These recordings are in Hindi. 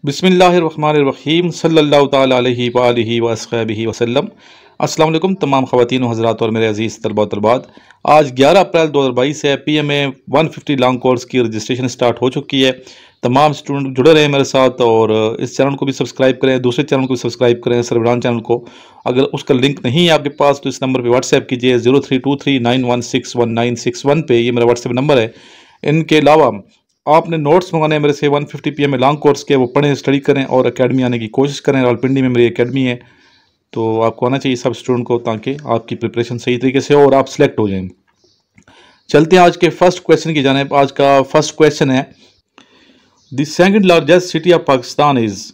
बिस्मिल्लाहिर्रहमानिर्रहीम सल्लल्लाहु ताला अलैहि व आलिहि व अस्हबिहि वसल्लम। अस्सलाम वालेकुम तमाम ख़वातीन हज़रात और मेरे अज़ीज़ तलबा तलबात। आज 11 अप्रैल 2022 है। PMA 150 लॉन्ग कोर्स की रजिस्ट्रेशन स्टार्ट हो चुकी है। तमाम स्टूडेंट जुड़े रहे मेरे साथ और इस चैनल को भी सब्सक्राइब करें, दूसरे चैनल को भी सब्सक्राइब करें, सर इमरान चैनल को। अगर उसका लिंक नहीं है आपके पास तो इस नंबर पर व्हाट्सएप कीजिए 032391619161 पे, ये मेरा व्हाट्सएप नंबर है। इनके अलावा आपने नोट्स मंगाने हैं मेरे से 150 PMA लॉन्ग कोर्स के, वो पढ़ें, स्टडी करें और एकेडमी आने की कोशिश करें। रावलपिंडी में मेरी एकेडमी है, तो आपको आना चाहिए सब स्टूडेंट को, ताकि आपकी प्रिपरेशन सही तरीके से हो और आप सिलेक्ट हो जाएं। चलते हैं आज के फर्स्ट क्वेश्चन की जानिब। आज का फर्स्ट क्वेश्चन है, the second largest city of Pakistan is.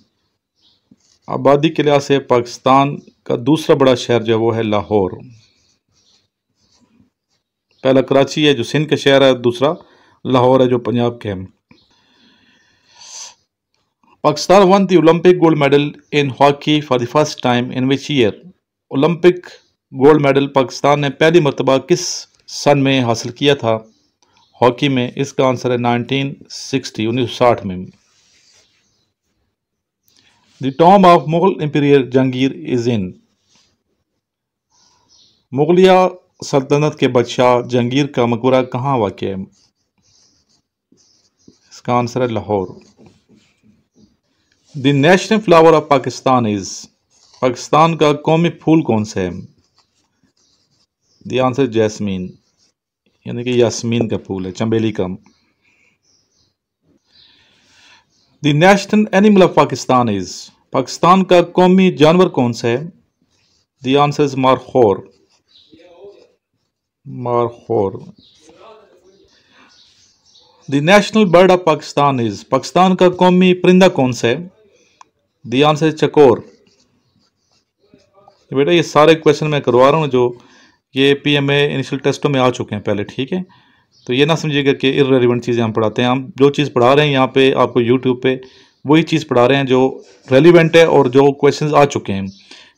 आबादी के लिहाज से पाकिस्तान का दूसरा बड़ा शहर जो है वो है लाहौर। पहला कराची है जो सिंध का शहर है, दूसरा लाहौर है जो पंजाब के है। Pakistan one the Olympic gold medal in hockey for the first time in which year. Olympic gold medal Pakistan ने पहली मरतबा किस सन में हासिल किया था हॉकी में? इसका आंसर है 1960 में। The tomb of Mughal emperor Jahangir is in. मुगलिया सल्तनत के बादशाह जहांगीर का मकबरा कहाँ वाक़ है? इसका आंसर है Lahore. The national flower of Pakistan is. Pakistan का कौमी फूल कौन सा है? द आंसर जैस्मीन, यानी कि यास्मीन का फूल है, चंबेली का। The national animal of Pakistan is. Pakistan का कौमी जानवर कौन सा है? The answer is markhor, markhor. The national bird of Pakistan is. Pakistan का कौमी परिंदा कौन सा है? द आंसर इज चकोर। बेटा ये सारे क्वेश्चन मैं करवा रहा हूँ जो ये PMA इनिशियल टेस्टों में आ चुके हैं पहले, ठीक है? तो ये ना समझिएगा कि इर्रेलेवेंट चीज़ें हम पढ़ाते हैं। हम जो चीज़ पढ़ा रहे हैं यहाँ पे आपको यूट्यूब पे, वही चीज़ पढ़ा रहे हैं जो रेलिवेंट है और जो क्वेश्चंस आ चुके हैं।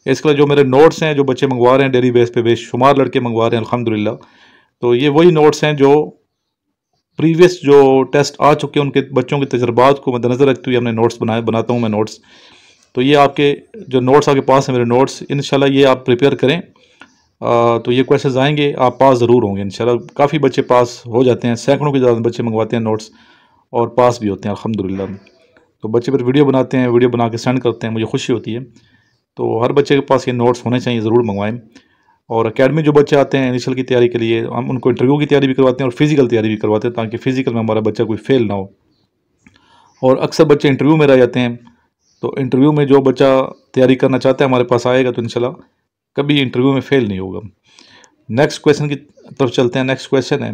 इसके लिए जो मेरे नोट्स हैं जो बच्चे मंगवा रहे हैं डेली बेस पे, बेशुमार लड़के मंगवा रहे हैं अल्हम्दुलिल्लाह। तो ये वही नोट्स हैं जो प्रीवियस जो टेस्ट आ चुके हैं उनके बच्चों के तजर्बात को मद्देनज़र रखते हुए हमने नोट्स बनाता हूँ मैं नोट्स। तो ये आपके जो नोट्स आपके पास हैं मेरे नोट्स, इंशाल्लाह ये आप प्रिपेयर करें। तो ये क्वेश्चंस आएंगे, आप पास ज़रूर होंगे इंशाल्लाह। काफ़ी बच्चे पास हो जाते हैं, सैकड़ों के ज़्यादा बच्चे मंगवाते हैं नोट्स और पास भी होते हैं अल्हम्दुलिल्लाह। तो बच्चे फिर वीडियो बनाते हैं, वीडियो बना के सेंड करते हैं, मुझे खुशी होती है। तो हर बच्चे के पास ये नोट्स होने चाहिए, ज़रूर मंगवाएं। और एकेडमी जो बच्चे आते हैं इनिशियल की तैयारी के लिए, हम उनको इंटरव्यू की तैयारी भी करवाते हैं और फिजिकल तैयारी भी करवाते हैं, ताकि फ़िज़िकल में हमारा बच्चा कोई फेल ना हो। और अक्सर बच्चे इंटरव्यू में रह जाते हैं, तो इंटरव्यू में जो बच्चा तैयारी करना चाहता है हमारे पास आएगा तो इंशाल्लाह कभी इंटरव्यू में फेल नहीं होगा। नेक्स्ट क्वेश्चन की तरफ चलते हैं। नेक्स्ट क्वेश्चन है,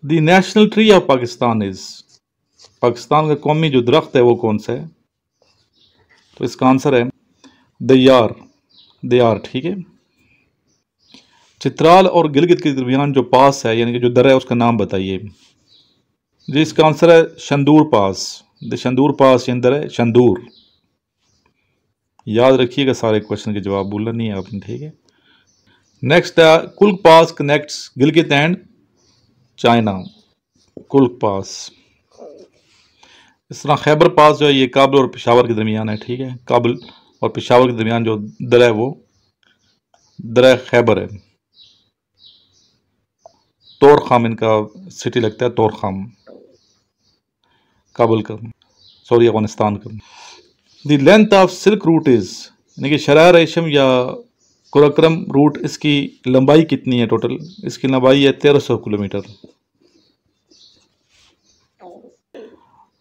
the national tree of Pakistan is. Pakistan का कौमी जो दरख्त है वो कौन सा है? तो इसका आंसर है दयार, दयार, ठीक है। चित्राल और गिलगित के दरमियान जो पास है, यानी कि जो दर है, उसका नाम बताइए जी। इसका आंसर है शंदूर पास। द शंदूर पास ये अंदर है शंदूर। याद रखिएगा सारे क्वेश्चन के जवाब, भूलना नहीं है आपने, ठीक है। नेक्स्ट है, कुल्क पास कनेक्ट्स गिलगित एंड चाइना। कुल्क पास। इस तरह खैबर पास जो है ये काबुल और पेशावर के दरमियान है, ठीक है। काबुल और पेशावर के दरमियान जो दर है वो दर खैबर है। तोरखाम इनका सिटी लगता है, तोरखाम, काबुल का, सॉरी अफगानिस्तान का। The length of silk route is, यानी कि शराह रेशम या कुरक्रम रूट, इसकी लंबाई कितनी है टोटल? इसकी लंबाई है 1300 किलोमीटर।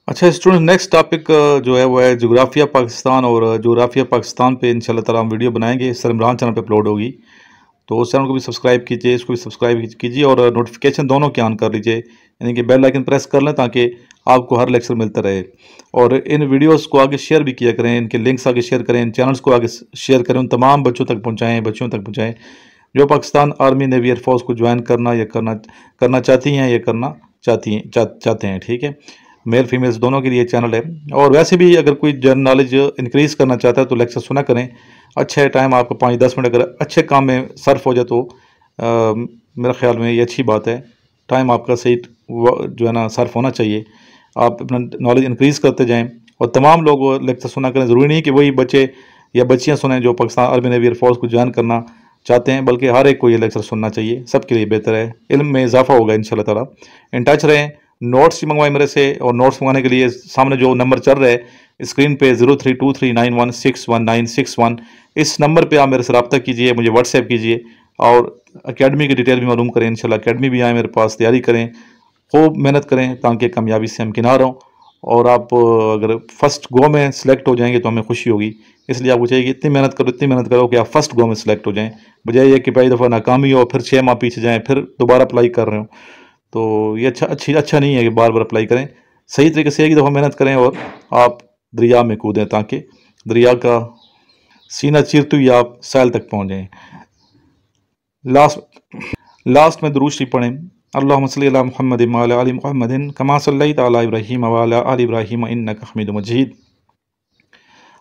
अच्छा स्टूडेंट, नेक्स्ट टॉपिक जो है वो है जोग्राफिया पाकिस्तान। और जोग्राफिया पाकिस्तान पे इंशाल्लाह ताला हम वीडियो बनाएंगे, सर इमरान चैनल पे अपलोड होगी। तो उस चैनल को भी सब्सक्राइब कीजिए, इसको भी सब्सक्राइब कीजिए और नोटिफिकेशन दोनों के ऑन कर लीजिए, यानी कि बेल आइकन प्रेस कर लें ताकि आपको हर लेक्चर मिलता रहे। और इन वीडियोस को आगे शेयर भी किया करें, इनके लिंक्स आगे शेयर करें, इन चैनल्स को आगे शेयर करें, उन तमाम बच्चों तक पहुँचाएँ जो पाकिस्तान आर्मी नेवी एयरफोर्स को ज्वाइन करना या करना चाहती हैं या करना चाहते हैं, ठीक है। मेल फीमेल्स दोनों के लिए चैनल है। और वैसे भी अगर कोई जनरल नॉलेज इंक्रीज़ करना चाहता है तो लेक्चर सुना करें। अच्छा टाइम आपको 5-10 मिनट अगर अच्छे काम में सर्फ हो जाए तो मेरे ख्याल में ये अच्छी बात है। टाइम आपका सही जो है ना सर्फ होना चाहिए। आप अपना नॉलेज इंक्रीज़ करते जाएँ और तमाम लोग लेक्चर सुना करें। ज़रूरी नहीं कि वही बच्चे या बच्चियाँ सुनें जो पाकिस्तान आर्मी नेवी एयरफोर्स को ज्वाइन करना चाहते हैं, बल्कि हर एक को ये लेक्चर सुनना चाहिए, सबके लिए बेहतर है, इल्म में इजाफा होगा इंशाल्लाह ताला। इन टच रहें। नोट्स भी मंगवाएं मेरे से, और नोट्स मंगाने के लिए सामने जो नंबर चल रहा है स्क्रीन पे 0323916161, इस नंबर पे आप मेरे से रब्ता कीजिए, मुझे व्हाट्सएप कीजिए और अकेडमी की डिटेल भी मालूम करें। इंशाल्लाह अकेडमी भी आए मेरे पास, तैयारी करें, खूब मेहनत करें ताकि कामयाबी से हम किनार हों। और आप अगर फर्स्ट गो में सिलेक्ट हो जाएंगे तो हमें खुशी होगी। इसलिए आपको चाहिए कि इतनी मेहनत करो कि आप फर्स्ट गो में सिलेक्ट हो जाएं, बजाय ये कि पहली दफ़ा नाकामी हो फिर 6 माह पीछे जाएं फिर दोबारा अप्लाई कर रहे हो। तो ये अच्छा नहीं है कि बार बार अप्लाई करें। सही तरीके से एक दफ़ा मेहनत करें और आप दरिया में कूदें ताकि दरिया का सीना चीरते हुए आप साहिल तक पहुँच जाएँ। लास्ट में दुरूद शरीफ पढ़ें। अल्लाहुम्मा सल्लि अला मुहम्मदिन व अला आलि मुहम्मदिन कमा सल्लैता अला इब्राहीम व अला आलि इब्राहीम इन्नका हमीदुम मजीद।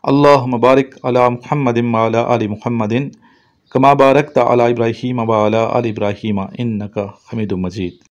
अल्लाहुम्मा बारिक अला मुहम्मदिन व अला आलि मुहम्मदिन कमा बारकता अला इब्राहीम व अला आलि इब्राहीम इन्नका हमीदुम मजीद।